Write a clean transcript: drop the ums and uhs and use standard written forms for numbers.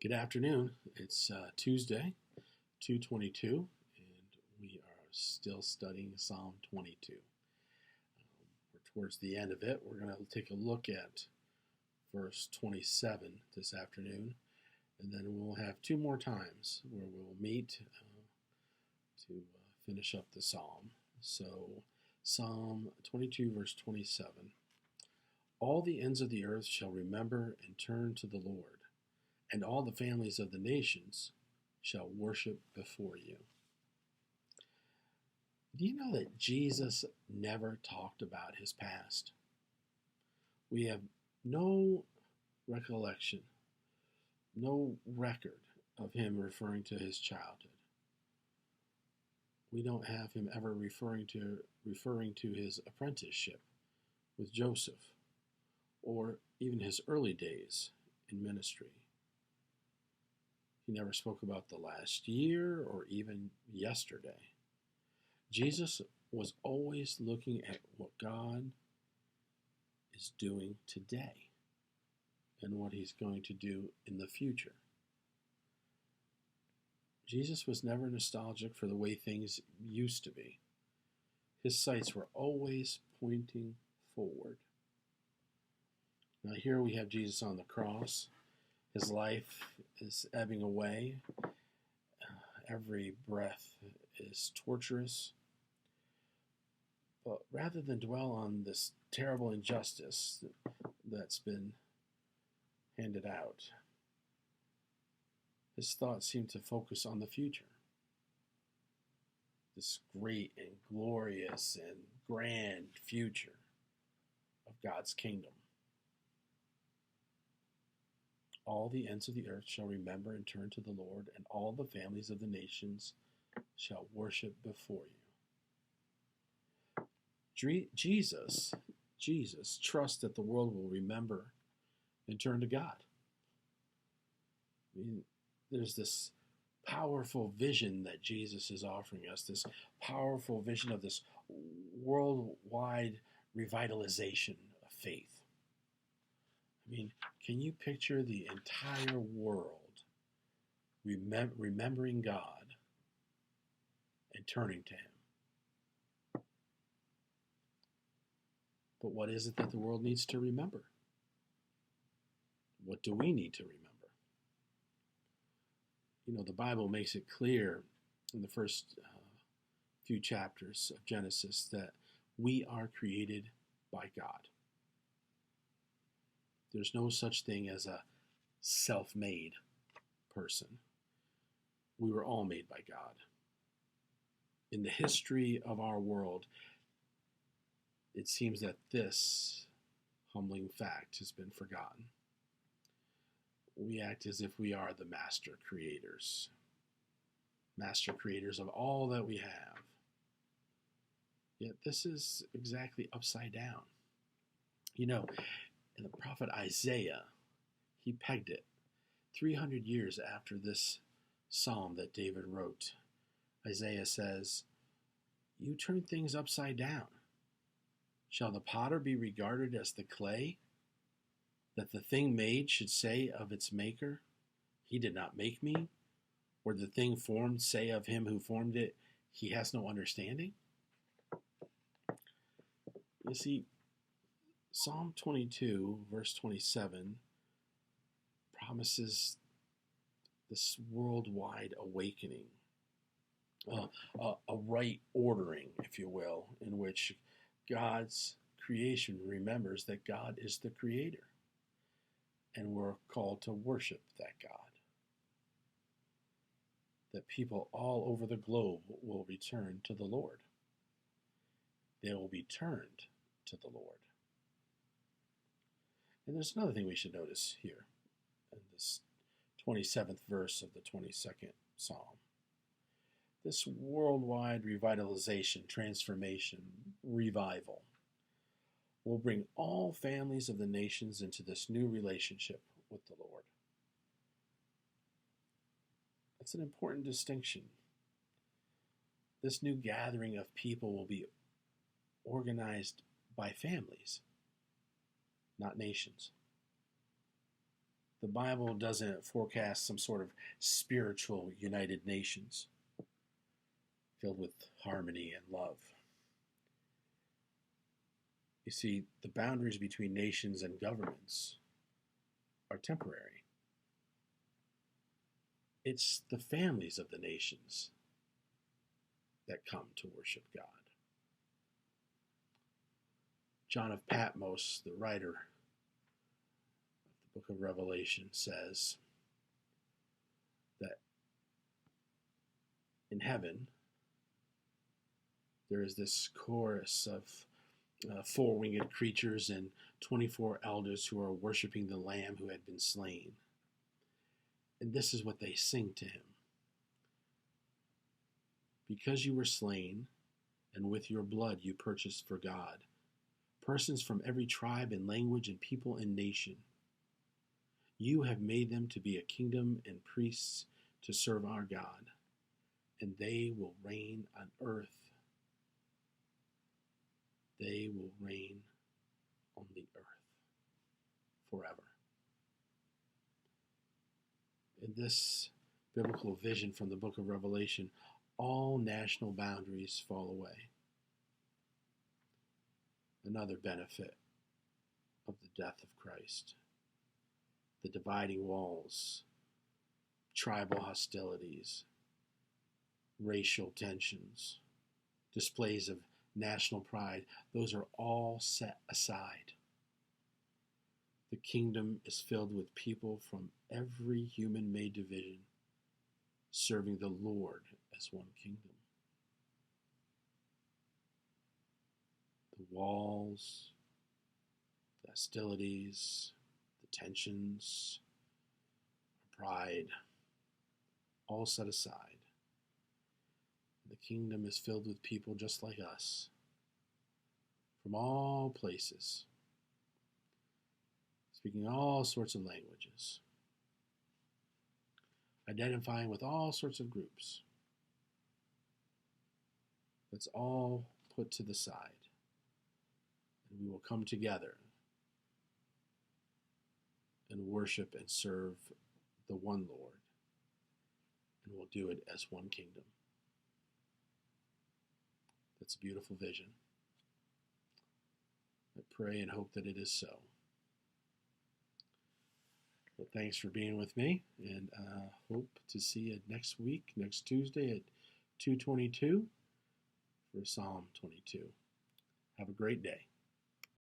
Good afternoon. It's Tuesday, 2:22, and we are still studying Psalm 22. We're towards the end of it. We're going to take a look at verse 27 this afternoon, and then we'll have two more times where we'll meet to finish up the psalm. So, Psalm 22, verse 27. All the ends of the earth shall remember and turn to the Lord, and all the families of the nations shall worship before you. Do you know that Jesus never talked about his past? We have no recollection, no record of him referring to his childhood. We don't have him ever referring to his apprenticeship with Joseph, or even his early days in ministry. He never spoke about the last year or even yesterday. Jesus was always looking at what God is doing today and what he's going to do in the future. Jesus was never nostalgic for the way things used to be. His sights were always pointing forward. Now here we have Jesus on the cross. His life is ebbing away. Every breath is torturous. But rather than dwell on this terrible injustice that's been handed out, his thoughts seem to focus on the future. This great and glorious and grand future of God's kingdom. All the ends of the earth shall remember and turn to the Lord, and all the families of the nations shall worship before you. Jesus trusts that the world will remember and turn to God. I mean, there's this powerful vision that Jesus is offering us, this powerful vision of this worldwide revitalization of faith. I mean, can you picture the entire world remembering God and turning to him? But what is it that the world needs to remember? What do we need to remember? You know, the Bible makes it clear in the first few chapters of Genesis that we are created by God. There's no such thing as a self-made person. We were all made by God. In the history of our world, it seems that this humbling fact has been forgotten. We act as if we are the master creators of all that we have. Yet this is exactly upside down. You know, and the prophet Isaiah, he pegged it 300 years after this psalm that David wrote. Isaiah says, "You turn things upside down. Shall the potter be regarded as the clay, that the thing made should say of its maker, 'He did not make me'? Or the thing formed say of him who formed it, 'He has no understanding'?" You see, Psalm 22, verse 27, promises this worldwide awakening, a right ordering, if you will, in which God's creation remembers that God is the creator, and we're called to worship that God. That people all over the globe will return to the Lord. They will be turned to the Lord. And there's another thing we should notice here in this 27th verse of the 22nd Psalm. This worldwide revitalization, transformation, revival will bring all families of the nations into this new relationship with the Lord. That's an important distinction. This new gathering of people will be organized by families, not nations. The Bible doesn't forecast some sort of spiritual United Nations filled with harmony and love. You see, the boundaries between nations and governments are temporary. It's the families of the nations that come to worship God. John of Patmos, the writer of the book of Revelation, says that in heaven there is this chorus of four-winged creatures and 24 elders who are worshiping the Lamb who had been slain. And this is what they sing to him. Because you were slain, and with your blood you purchased for God persons from every tribe and language and people and nation. You have made them to be a kingdom and priests to serve our God, and they will reign on earth. They will reign on the earth forever. In this biblical vision from the book of Revelation, all national boundaries fall away. Another benefit of the death of Christ. The dividing walls, tribal hostilities, racial tensions, displays of national pride, those are all set aside. The kingdom is filled with people from every human-made division, serving the Lord as one kingdom. The walls, the hostilities, the tensions, pride, all set aside. The kingdom is filled with people just like us, from all places, speaking all sorts of languages, identifying with all sorts of groups. Let's all put to the side, and we will come together and worship and serve the one Lord, and we'll do it as one kingdom. That's a beautiful vision. I pray and hope that it is so. But thanks for being with me, and hope to see you next week, next Tuesday at 2:22 for Psalm 22. Have a great day.